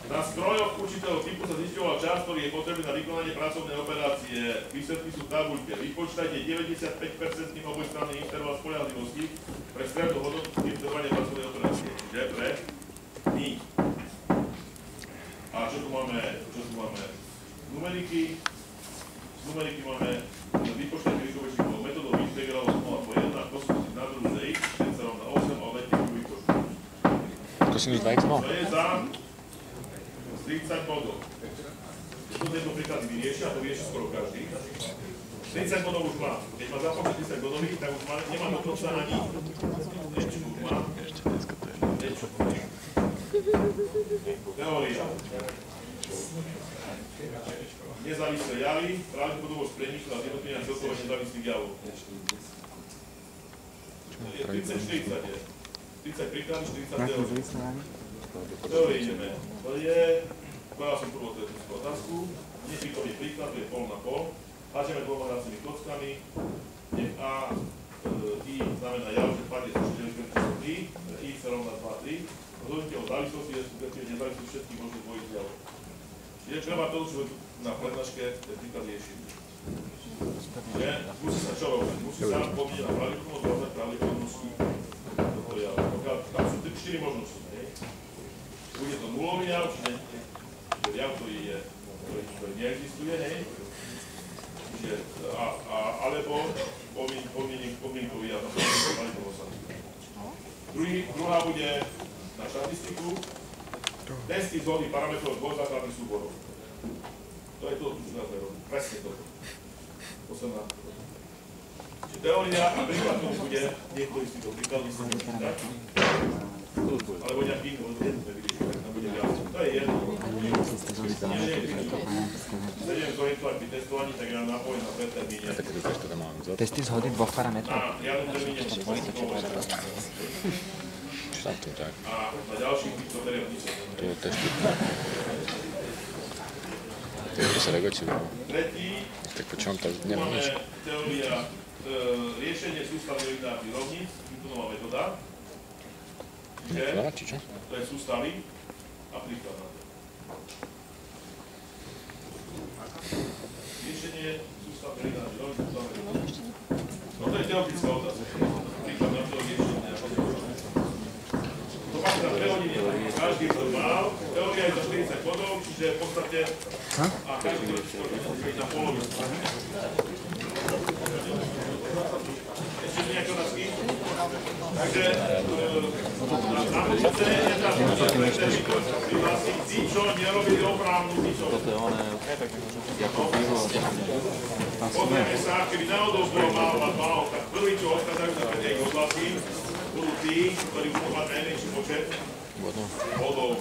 Na strojoch určitého typu sa zisťoval čas, ktorý je potrebný na vykonanie pracovnej operácie. Výsledky sú v tabuľke. Vypočítajte 95% obojstranný interval spoľahlivosti pre strednú hodnotu trvania pracovnej operácie. Čiže pre my. A čo tu máme? Numeriky. Z numeriky máme vypočítajte výpočítkovou metodou integrálov z 0 po 1 a kosinus na druhu z x, keď sa rovná 8 a obletníku výpočtu. Kosinus 2x má? To je za 30 bodov. Tu tento príklad vyriešia, a to vyrieši skoro každý. 30 bodov už má. Keď má započet 30 bodových, tak už nemá dokonca ani Ečku má. Teória. Nezávislé javy, pravdepodobnosť preniku a zjednotenia celkového nezávislých javov. 30-40 je. 30 príklady, 40 teórií. Teórie ideme. To je, povedal som prvú teoretickú otázku, nešikovný príklad, to je pol na pol. Háčeme dvoma hracími kockami, nech A, I znamená jav, že padne sa číslo 3, I sa rovná 2, 3. Rozhodnite o závislosti, respektíve nezávislosti všetkých možných dvojich javov. Čiže treba to, čo na prednáške ten príklad riešiť. Musí sa čo rovnať? Musí sa pomieť na pravdepodobnosť, rovnať pravdepodobnosti toto javu. Tam sú 4 možnosti. Bude to nulový jav, čiže jav, ktorý neexistuje, hej? Čiže, alebo pomienkový jav, druhá bude na štatistiku. Testy zhody parametrov dvoch základných súborov. To je to, čo nás robí. Presne toto. Posledná. Čiže teória a príklad tomu bude niektorý z týchto príkladov, si môžete dať. Alebo nejaký iný, možno jedno vyriešť, tak tam bude viac. To je jedno. Sedem zhody pri testovaní, tak ja napojem na predtermíne. Testy zhody dvoch parametrov. Na riadnom termíne tak. A na ďalších týchto periodnice. To je testy. To sa regočí. Tretí. Tak po čom to nemá nič? Máme teória riešenie sústavy lineárnych rovníc, Newtonová metóda. Čiže to je sústavy a príklad na to. Riešenie sústavy lineárnych rovníc, Newtonová metóda. No to je teoretická otázka. Príklad na to riešenie. To máte na 2 hodiny, každý to mal. Teória je za 40 bodov, čiže v podstate a každý to je na polovicu. Ešte nejaké otázky? Takže na budúce je tam tí, čo nerobili oprávnu písov. Pozrieme sa, keby náhodou bolo málo, tak prvý, čo odchádzajú na ich odhlasy, budú tí, ktorí budú mať najmenší počet bodov.